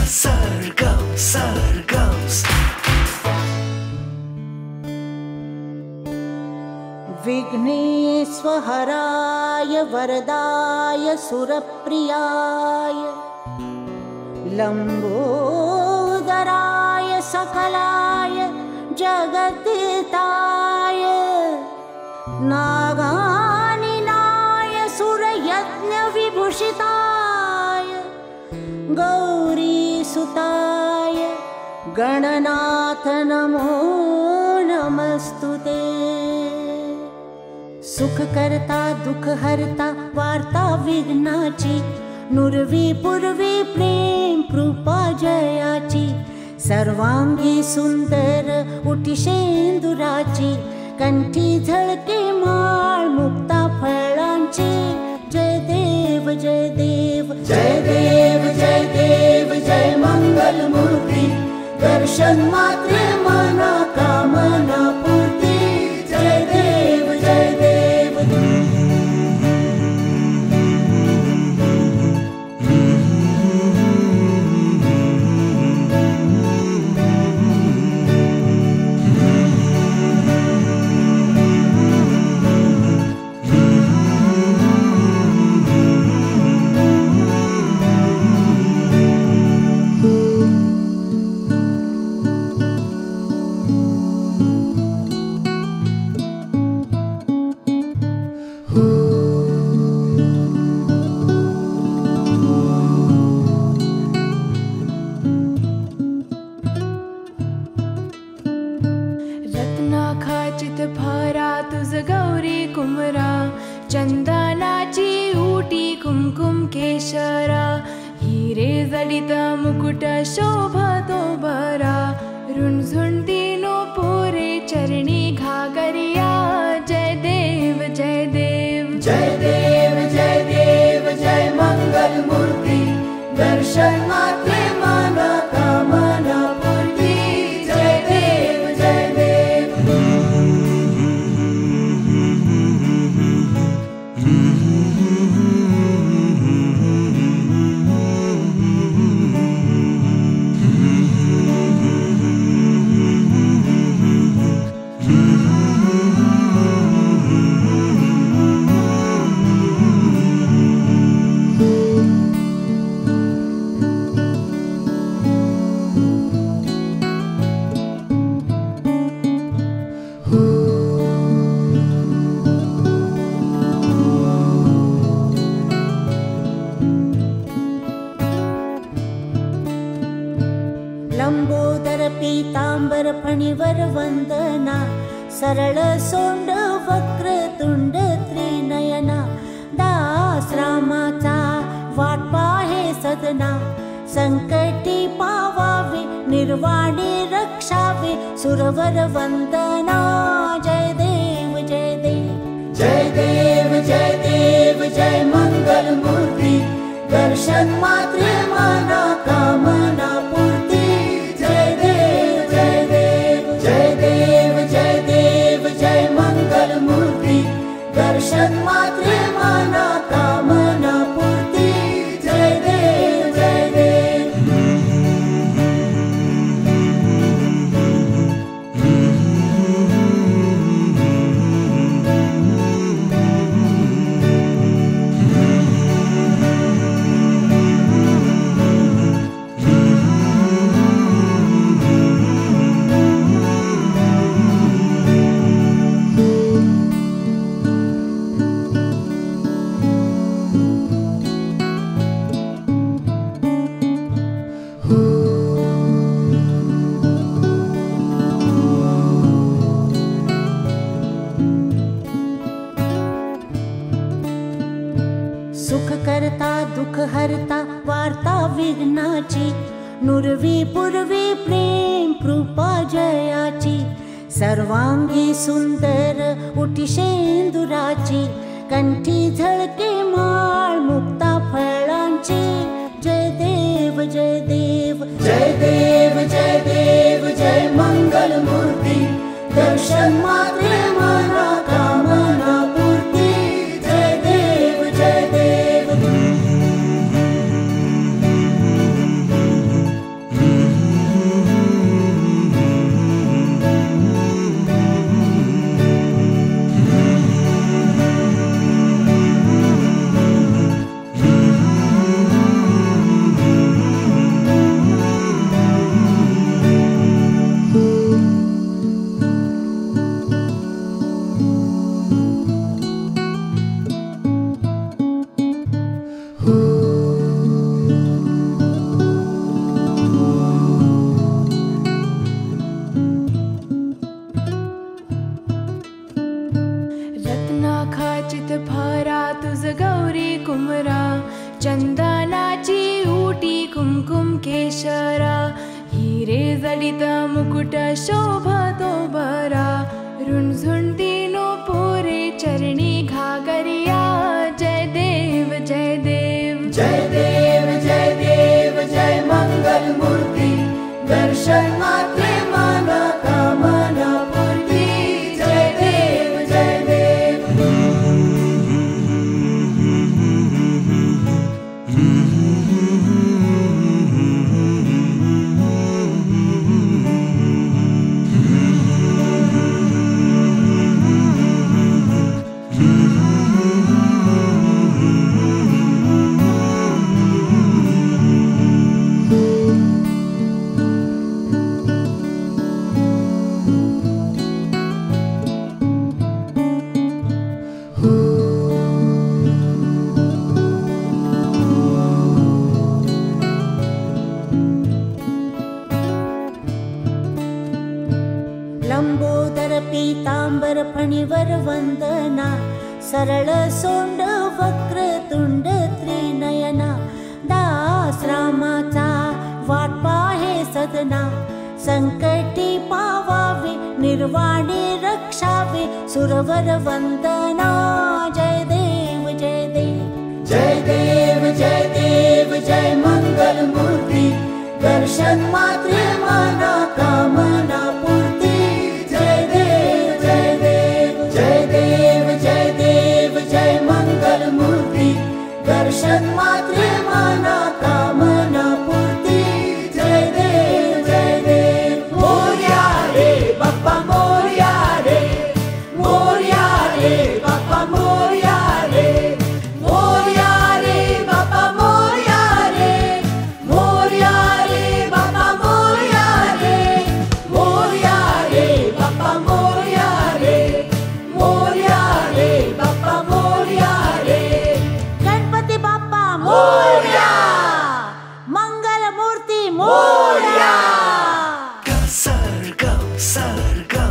Sargam, Sargams. विघ्नेश्वराय वरदाय सुरप्रियाय लंबोदराय सकलाय जगद्दिताय नागानिनाय सुरयज्ञविभूषिताय गौरीसुताय गणनाथ नमो नमस्तुते। सुख करता दुख हरता वार्ता विघ्नाची नुरवी पूर्वी प्रेम कृपा जयाची सर्वांगी सुंदर उठी शेंदुराची कंठी झळके माळ मुक्ता फळांची जय देव जय देव जय देव जय देव जय मंगल मूर्ती दर्शन मात्रे मना कामना पूर्ती जय देव जय देव। चंदनाची उटी कुमकुम केशरा हिरे जडित मुकुट शोभतो बरा रुणझुणती नो पोरे चरणी घागरिया जय देव जय देव जय देव जय देव जय मंगल मूर्ती दर्शन मात्रे मना कामना पूर्ती जय देव जय देव। लंबोदर पीतांबर फणीवर वंदना सरळ सोंड वक्रतुंड त्रिनयना दास रामाचा वाट पाहे सदना संकटी पावावे निर्वाणी रक्षावे सुरवर वंदना जय देव जय देव जय देव जय देव जय मंगल मूर्ती दर्शन मात्रे मना कामना पूर्ती जय देव जय देव जय देव जय देव जय मंगल मूर्ती दर्शन मात्रे मना कामना पूर्ती जय देव जय देव। सुख करता दुख हरता वार्ता विघ्नाची नुरवी पूर्वी प्रेम कृपा जयाची सर्वांगी सुंदर उठी शेंदुराची कंठी झळके माळ मुक्ता फळांची जय देव जय देव जय देव जय देव जय मंगल मूर्ती दर्शन मात्रे मना कामना पूर्ती जय देव जय देव। केशरा हिरे जडित मुकुट शोभतो बरा रुणझुणती नूपुरे चरणी घागरिया जय देव जय देव जय देव जय देव जय मंगल मूर्ति दर्शन मात्रे माना कामना पूर्ति जय देव जय देव लंबोदर पीतांबर फणिवर वंदना सरळ सोंड वक्रतुंड त्रिनयना दास रामाचा वाट पाहे सदना संकटी पावावे निर्वाणी रक्षावे सुरवर वंदना जय देव जय देव जय देव जय देव जय मंगल मूर्ति दर्शन मात्रे माना कामना पूर्ति जय देव जय देव जय देव जय देव जय मंगल मूर्ति दर्शन मात्रे माना कामना पूर्ति जय देव जय देव मोरया रे बाप्पा मोरया रे बाप्पा मोरया रे मोरया रे बाप्पा मोरया रे बाप्पा मोरया रे मोरया रे बाप्पा मोरया रे बाप्पा मोरया रे गणपती बाप्पा मोरया मंगल मूर्ती मोरया Go, sir, go,